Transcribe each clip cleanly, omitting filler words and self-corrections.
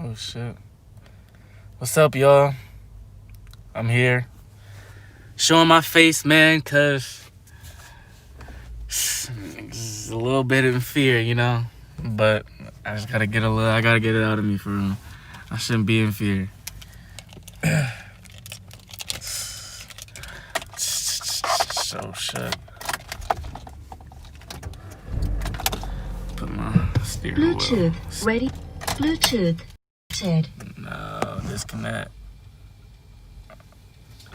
Oh shit. What's up, y'all? I'm here. Showing my face, man, cause it's a little bit in fear, you know? But I just gotta I gotta get it out of me for real. I shouldn't be in fear. So shit. Put my steering wheel. Bluetooth ready. Bluetooth said. No, disconnect.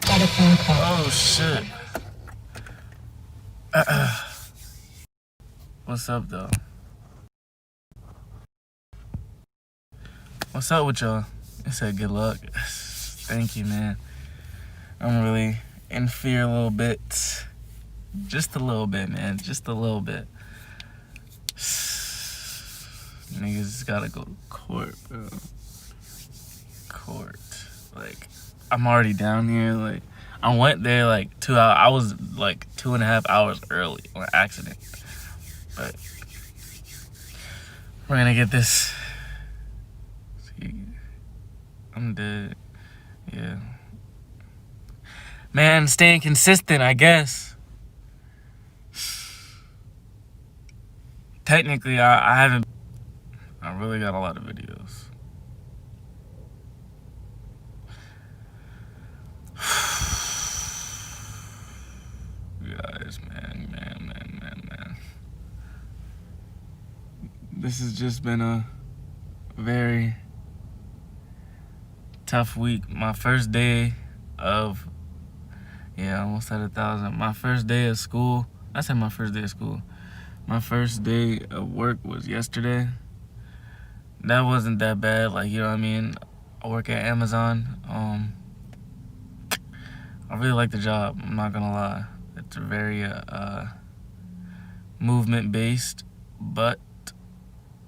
Got a phone call. Oh shit. What's up though? What's up with y'all? I said good luck. Thank you, man. I'm really in fear a little bit. Just a little bit, man. Just a little bit. Niggas gotta go to court, bro. Court. Like, I'm already down here. Like, I went there like 2 hours. I was like 2.5 hours early on accident. But we're gonna get this. See, I'm dead. Yeah. Man, staying consistent, I guess. Technically, I haven't. I really got a lot of videos. Guys, man. This has just been a very tough week. My first day of, almost at 1,000. My first day of school. I said my first day of school. My first day of work was yesterday. That wasn't that bad. Like, you know what I mean? I work at Amazon. I really like the job. I'm not gonna lie. It's very movement based, but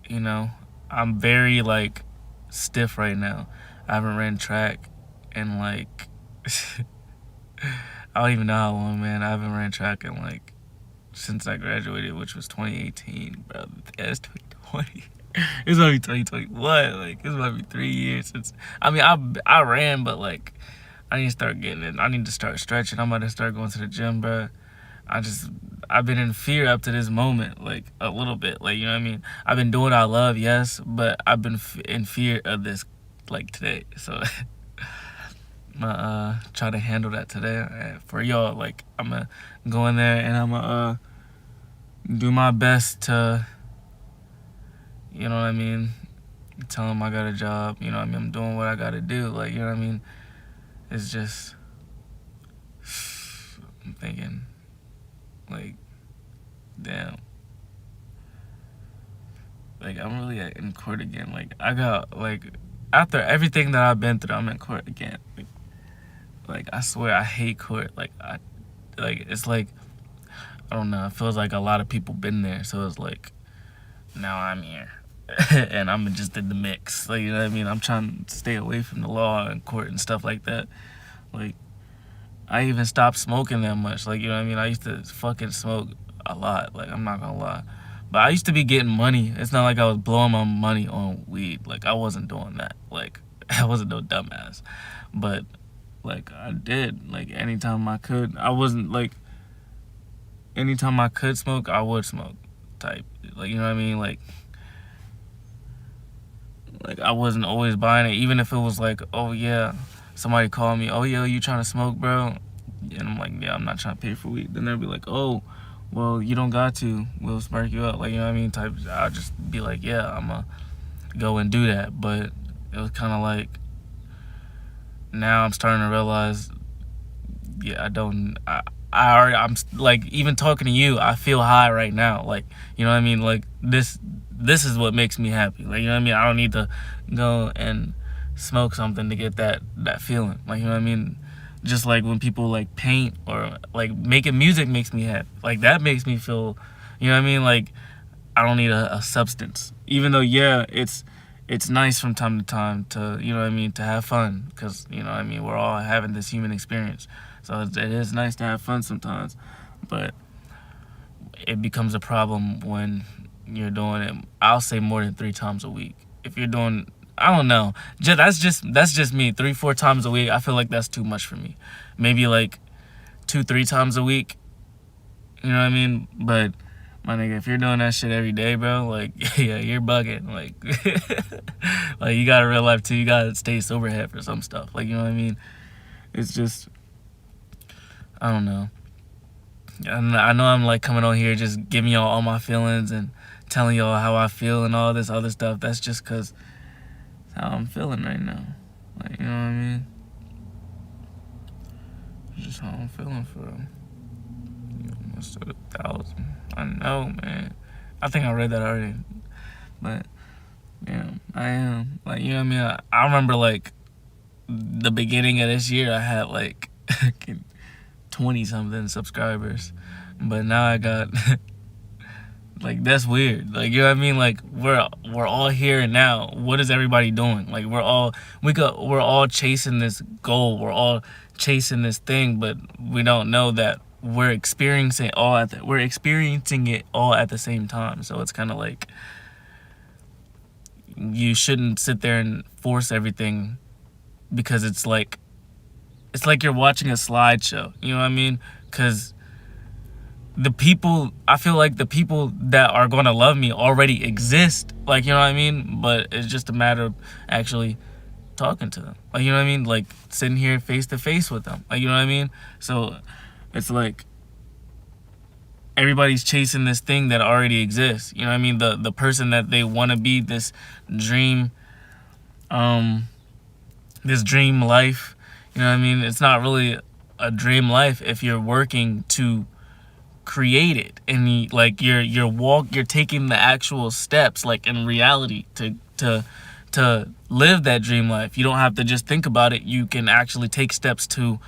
you know, I'm very like stiff right now. I haven't ran track in like I don't even know how long, man. I haven't ran track in like since I graduated, which was 2018, bro. That's 2020. It's about to be 2021. Like, it's about to be 3 years since. I mean, I ran, but like, I need to start getting it. I need to start stretching. I'm about to start going to the gym, bro. I've been in fear up to this moment, like a little bit. Like, you know what I mean? I've been doing what I love, yes, but I've been in fear of this, like today. So, I'm gonna try to handle that today for y'all. Like, I'm gonna go in there and I'm gonna do my best to. You know what I mean? Tell them I got a job. You know what I mean? I'm doing what I got to do. Like, you know what I mean? It's just, I'm thinking, like, damn. Like, I'm really in court again. Like, I got, like, after everything that I've been through, I'm in court again. Like I swear, I hate court. It's like, I don't know. It feels like a lot of people been there. So it's like, now I'm here. And I'm just in the mix. Like, you know what I mean? I'm trying to stay away from the law and court and stuff like that. Like, I even stopped smoking that much. Like, you know what I mean? I used to fucking smoke a lot. Like, I'm not gonna lie. But I used to be getting money. It's not like I was blowing my money on weed. Like, I wasn't doing that. Like, I wasn't no dumbass. But, like, I did. Like, anytime I could. I wasn't, like, anytime I could smoke, I would smoke type. Like, you know what I mean? Like, I wasn't always buying it, even if it was like, oh yeah, somebody called me, oh yeah, you trying to smoke, bro? And I'm like, yeah, I'm not trying to pay for weed. Then they'll be like, oh, well, you don't got to, we'll spark you up. Like, you know what I mean? Type. I'll just be like, yeah, I'm gonna go and do that. But it was kind of like, now I'm starting to realize, yeah, I'm like, even talking to you, I feel high right now. Like, you know what I mean? Like, this is what makes me happy. Like, you know what I mean? I don't need to go and smoke something to get that feeling. Like, you know what I mean? Just like when people like paint or like making music makes me happy. Like, that makes me feel, you know what I mean? Like, I don't need a substance. Even though, yeah, it's nice from time to time to, you know what I mean, to have fun. Because, you know what I mean, we're all having this human experience. So it is nice to have fun sometimes. But it becomes a problem when you're doing it, I'll say, more than 3 times a week. If you're doing, I don't know. That's just me. 3-4 times a week. I feel like that's too much for me. Maybe like 2-3 times a week. You know what I mean? But my nigga, if you're doing that shit every day, bro, like yeah, you're bugging. Like like you gotta real life too. You gotta stay sober head for some stuff. Like you know what I mean? It's just I don't know. And I know I'm like coming on here just giving y'all all my feelings and telling y'all how I feel and all this other stuff. That's just because how I'm feeling right now. Like, you know what I mean? It's just how I'm feeling for real. Almost at 1,000. I know, man. I think I read that already. But, yeah, I am. Like, you know what I mean? I remember, like, the beginning of this year, I had, like, 20-something subscribers. But now I got... Like, that's weird. Like, you know what I mean? Like, we're all here and now. What is everybody doing? Like, we're all chasing this goal. We're all chasing this thing, but we don't know that we're experiencing it all at the same time. So it's kind of like you shouldn't sit there and force everything because it's like you're watching a slideshow. You know what I mean? Because I feel like the people that are going to love me already exist. Like, you know what I mean? But it's just a matter of actually talking to them. Like, you know what I mean? Like, sitting here face to face with them. Like, you know what I mean? So, it's like everybody's chasing this thing that already exists. You know what I mean? The person that they want to be, this dream life. You know what I mean? It's not really a dream life if you're working to create it, and you're taking the actual steps, like in reality, to live that dream life. You don't have to just think about it. You can actually take steps to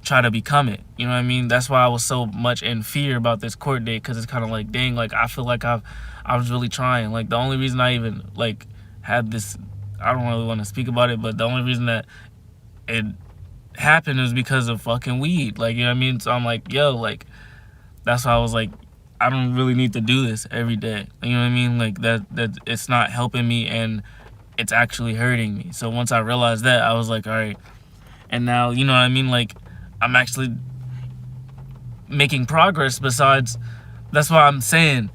try to become it. You know what I mean? That's why I was so much in fear about this court date, because it's kind of like, dang, like I feel like I was really trying. Like the only reason I even like had this, I don't really want to speak about it, but the only reason that it happened was because of fucking weed. Like, you know what I mean? So I'm like, yo, like, that's why I was like, I don't really need to do this every day. You know what I mean? Like that it's not helping me and it's actually hurting me. So once I realized that, I was like, all right. And now, you know what I mean? Like I'm actually making progress. Besides, that's why I'm saying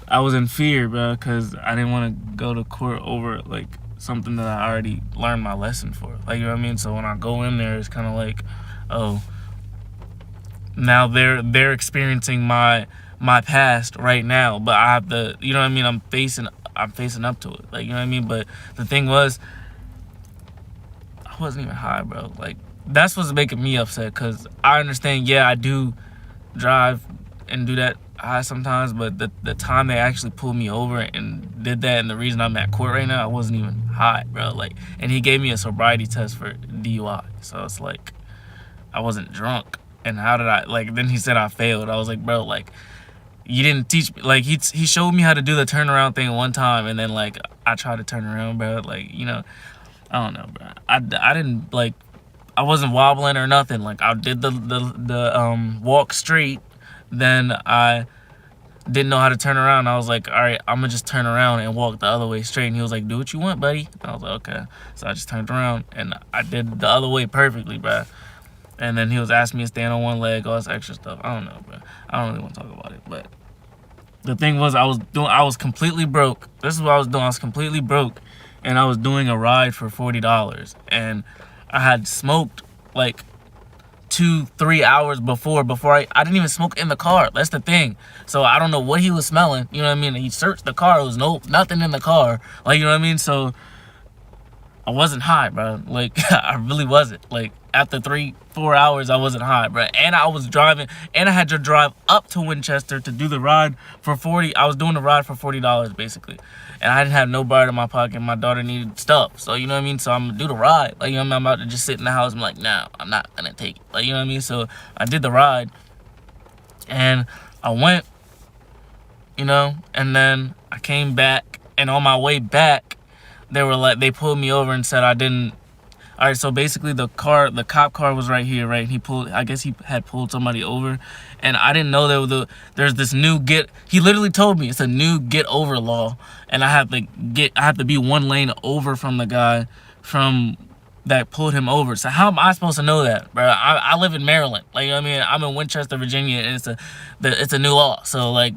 I was in fear, bro, because I didn't want to go to court over like something that I already learned my lesson for. Like, you know what I mean? So when I go in there, it's kind of like, oh, now they're experiencing my past right now, but I have to, you know what I mean? I'm facing up to it. Like, you know what I mean? But the thing was, I wasn't even high, bro. Like, that's what's making me upset, because I understand, yeah, I do drive and do that high sometimes, but the time they actually pulled me over and did that, and the reason I'm at court right now, I wasn't even high, bro. Like, and he gave me a sobriety test for DUI, so it's like I wasn't drunk. And how did I, like, then he said I failed. I was like, bro, like, you didn't teach me. Like, he showed me how to do the turnaround thing one time, and then, like, I tried to turn around, bro. Like, you know, I don't know, bro. I didn't, like, I wasn't wobbling or nothing. Like, I did the walk straight, then I didn't know how to turn around. I was like, all right, I'm gonna just turn around and walk the other way straight. And he was like, do what you want, buddy. And I was like, okay. So I just turned around, and I did the other way perfectly, bro. And then he was asking me to stand on one leg, all this extra stuff. I don't know, bro. I don't really want to talk about it. But the thing was, I was completely broke. This is what I was doing. I was completely broke. And I was doing a ride for $40. And I had smoked like 2-3 hours before I didn't even smoke in the car. That's the thing. So I don't know what he was smelling. You know what I mean? He searched the car. There was nothing in the car. Like, you know what I mean? So I wasn't high, bro. Like, I really wasn't. Like, after 3-4 hours, I wasn't high, bro. And I was driving, and I had to drive up to Winchester to do the ride for $40. I was doing the ride for $40, basically. And I didn't have no bread in my pocket. My daughter needed stuff. So, you know what I mean? So, I'm going to do the ride. Like, you know what I mean? I'm about to just sit in the house. I'm like, no, I'm not going to take it. Like, you know what I mean? So, I did the ride. And I went, you know, and then I came back. And on my way back, they pulled me over and said I didn't All right, so basically the cop car was right here, right? I guess he had pulled somebody over, and I didn't know there's this new he literally told me it's a new get over law, and I have to be one lane over from the guy that pulled him over. So how am I supposed to know that, bro? I live in Maryland, like, you know what I mean? I'm in Winchester, Virginia, and it's a new law. So like,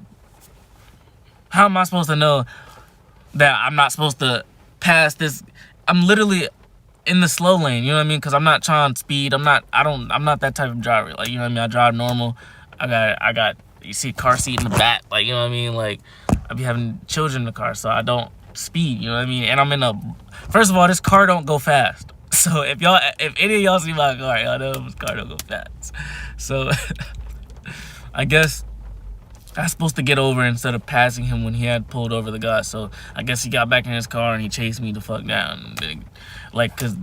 how am I supposed to know that I'm not supposed to pass this? I'm literally in the slow lane, you know what I mean? Because I'm not trying to speed. I'm not that type of driver. Like, you know what I mean? I drive normal. I got you see car seat in the back. Like, you know what I mean? Like, I be having children in the car, so I don't speed. You know what I mean? And I'm first of all, this car don't go fast. So if any of y'all see my car, y'all know this car don't go fast. So I guess I was supposed to get over instead of passing him when he had pulled over the guy. So I guess he got back in his car and he chased me the fuck down. Like, cause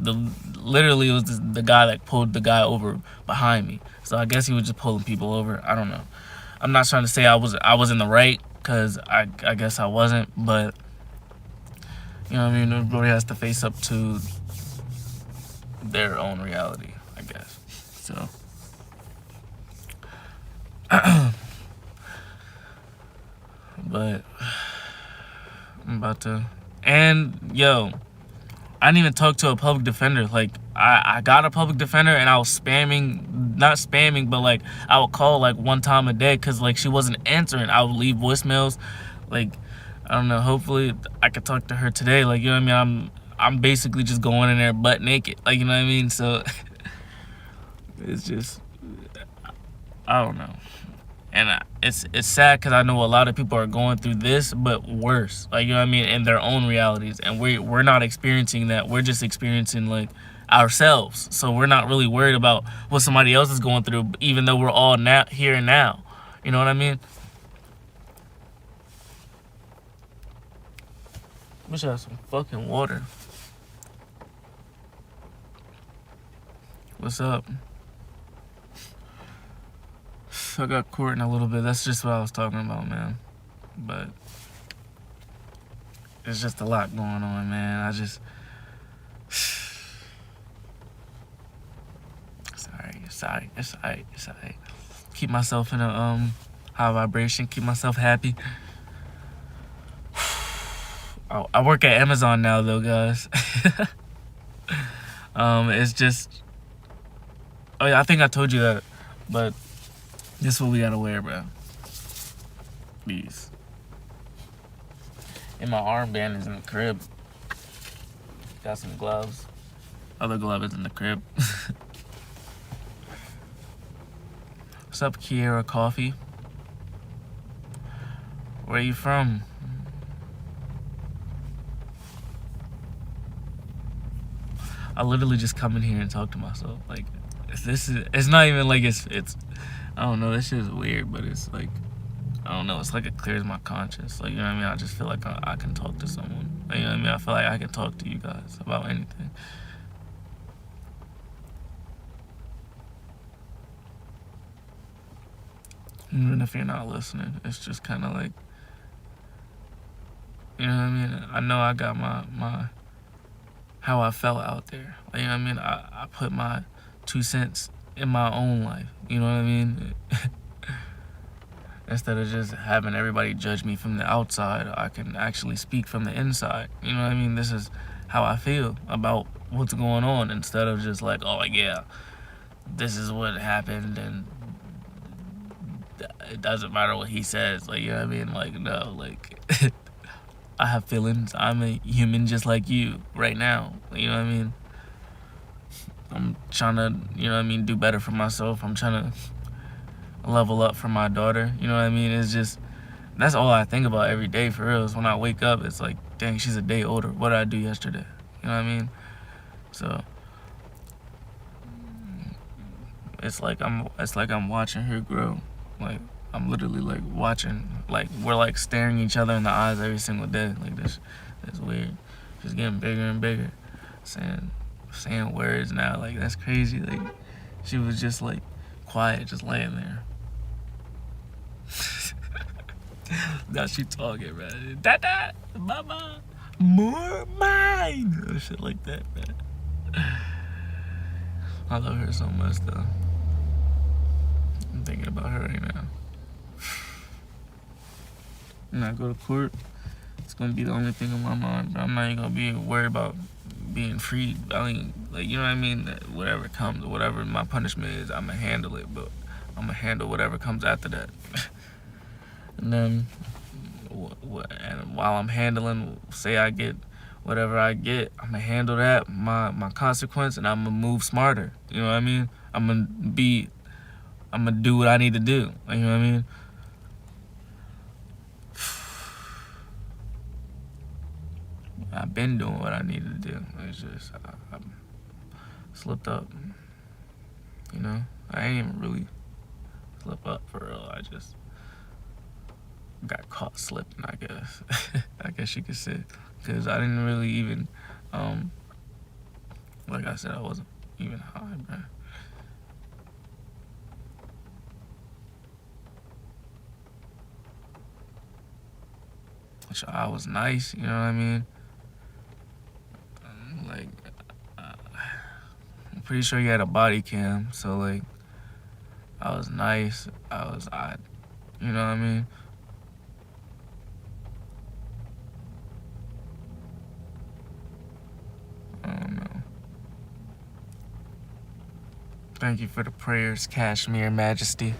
literally it was the guy that pulled the guy over behind me. So I guess he was just pulling people over. I don't know. I'm not trying to say I was in the right, cause I guess I wasn't. But you know what I mean. Everybody has to face up to their own reality, I guess. So. But I'm about to, and yo, I didn't even talk to a public defender. Like, I got a public defender, and I was not spamming, but like I would call like one time a day, because like she wasn't answering. I would leave voicemails. Like, I don't know, hopefully I could talk to her today. Like, you know what I mean? I'm basically just going in there butt naked. Like, you know what I mean? So it's just, I don't know. And it's sad, because I know a lot of people are going through this, but worse. Like, you know what I mean? In their own realities. And we're not experiencing that. We're just experiencing, like, ourselves. So we're not really worried about what somebody else is going through, even though we're all now here and now. You know what I mean? Wish I had some fucking water. What's up? I got court in a little bit. That's just what I was talking about, man. But there's just a lot going on, man. It's alright. Keep myself in a high vibration. Keep myself happy. I work at Amazon now, though, guys. It's just, oh yeah, I think I told you that, but this is what we gotta wear, bro. These. And my armband is in the crib. Got some gloves. Other glove is in the crib. What's up, Kiera Coffee? Where are you from? I literally just come in here and talk to myself. Like, it's not even like it's I don't know, this shit is weird, but it's like, I don't know, it's like it clears my conscience. Like, you know what I mean? I just feel like I can talk to someone. Like, you know what I mean? I feel like I can talk to you guys about anything. Even if you're not listening, it's just kind of like, you know what I mean? I know I got my how I felt out there. Like, you know what I mean? I put my 2 cents in my own life. You know what I mean? Instead of just having everybody judge me from the outside, I can actually speak from the inside. You know what I mean? This is how I feel about what's going on, instead of just like, oh yeah, this is what happened and it doesn't matter what he says. Like, you know what I mean? Like, no, like I have feelings. I'm a human just like you right now. You know what I mean? I'm trying to, you know what I mean, do better for myself. I'm trying to level up for my daughter. You know what I mean? It's just, that's all I think about every day, for real. Is when I wake up, it's like, dang, she's a day older. What did I do yesterday? You know what I mean? So it's like I'm watching her grow. Like, I'm literally like watching, like we're like staring each other in the eyes every single day. Like, this is weird. She's getting bigger and bigger. Saying words now, like, that's crazy. Like, she was just like quiet, just laying there. Now she talking, man. Dada, mama, more mine. Shit like that, man. I love her so much, though. I'm thinking about her right now. When I go to court, it's gonna be the only thing on my mind. But I'm not even gonna be worried about being free. I mean, like, you know what I mean? That whatever comes, whatever my punishment is, I'm gonna handle it. But I'm gonna handle whatever comes after that. And then, and while I'm handling, say I get whatever I get, I'm gonna handle that, my consequence, and I'm gonna move smarter. You know what I mean? I'm gonna do what I need to do. You know what I mean? I've been doing what I needed to do. It's just I slipped up. You know, I ain't even really slip up for real. I just got caught slipping, I guess. I guess you could say, because I didn't really even, like I said, I wasn't even high, man. So I was nice, you know what I mean? Like, I'm pretty sure you had a body cam, so like, I was nice. You know what I mean? I don't know. Thank you for the prayers, Kashmir Majesty.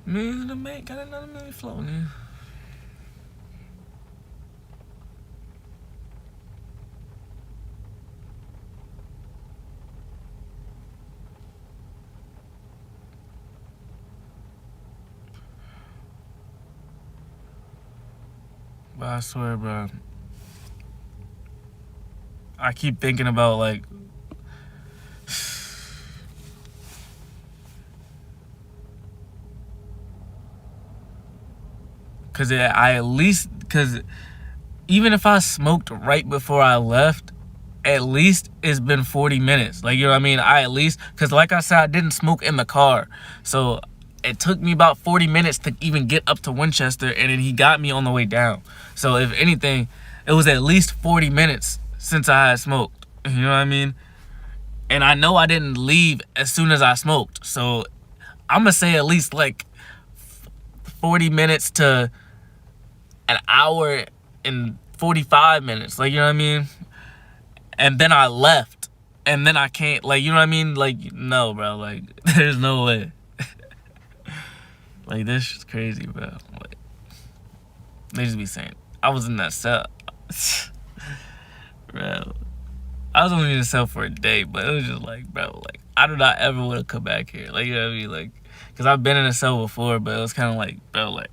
Millions in the bank, got another million floating in. But I swear, bro, I keep thinking about, like, because even if I smoked right before I left, at least it's been 40 minutes. Like, you know what I mean? Because like I said, I didn't smoke in the car. So it took me about 40 minutes to even get up to Winchester, and then he got me on the way down. So if anything, it was at least 40 minutes since I had smoked. You know what I mean? And I know I didn't leave as soon as I smoked. So I'm going to say at least like 40 minutes to an hour and 45 minutes. Like, you know what I mean? And then I left. And then I can't, like, you know what I mean? Like, no, bro. Like, there's no way. Like, this is crazy, bro. Like, they just be saying, I was in that cell. Bro. I was only in the cell for a day, but it was just like, bro, like, I do not ever want to come back here. Like, you know what I mean? Like, because I've been in a cell before, but it was kind of like, bro, like,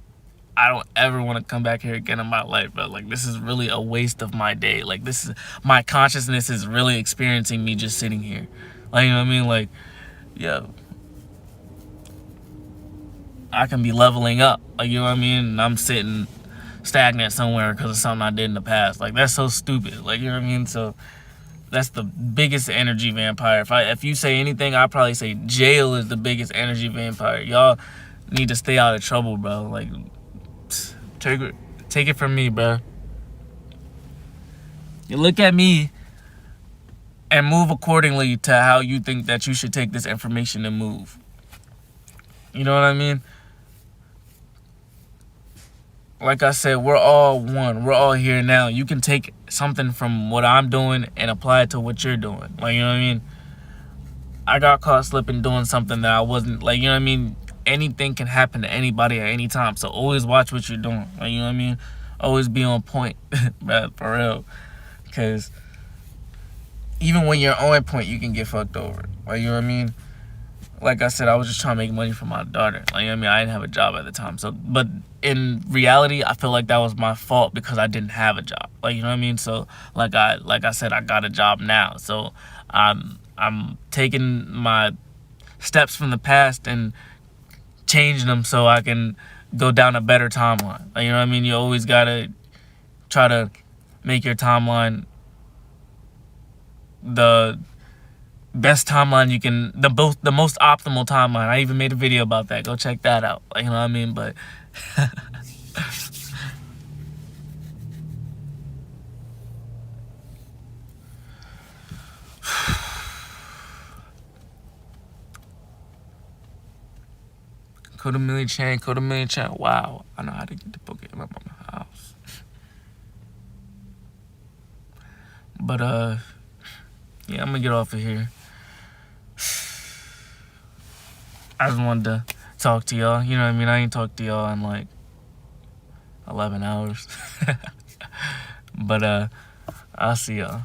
I don't ever want to come back here again in my life, bro. Like, this is really a waste of my day. Like, this is, my consciousness is really experiencing me just sitting here. Like, you know what I mean? Like, yo, I can be leveling up. Like, you know what I mean? And I'm sitting stagnant somewhere because of something I did in the past. Like, that's so stupid. Like, you know what I mean? So that's the biggest energy vampire. If you say anything, I'd probably say jail is the biggest energy vampire. Y'all need to stay out of trouble, bro. Like, take it from me, bro. You look at me and move accordingly to how you think that you should take this information and move. You know what I mean? Like I said, we're all one. We're all here now. You can take something from what I'm doing and apply it to what you're doing. Like, you know what I mean? I got caught slipping doing something that I wasn't, like, you know what I mean? Anything can happen to anybody at any time. So always watch what you're doing. Like, you know what I mean? Always be on point, bro, for real. Because even when you're on point, you can get fucked over. Like, you know what I mean? Like I said, I was just trying to make money for my daughter. Like, you know what I mean? I didn't have a job at the time. So, but in reality, I feel like that was my fault because I didn't have a job. Like, you know what I mean? So, like I said, I got a job now. So, I'm taking my steps from the past and changing them so I can go down a better timeline. Like, you know what I mean? You always gotta try to make your timeline the best timeline you can, the most optimal timeline. I even made a video about that. Go check that out. Like, you know what I mean? But Code a Million Chan. Wow, I know how to get the Pokemon out my house. But yeah, I'm gonna get off of here. I just wanted to talk to y'all. You know what I mean? I ain't talked to y'all in like 11 hours. But I'll see y'all.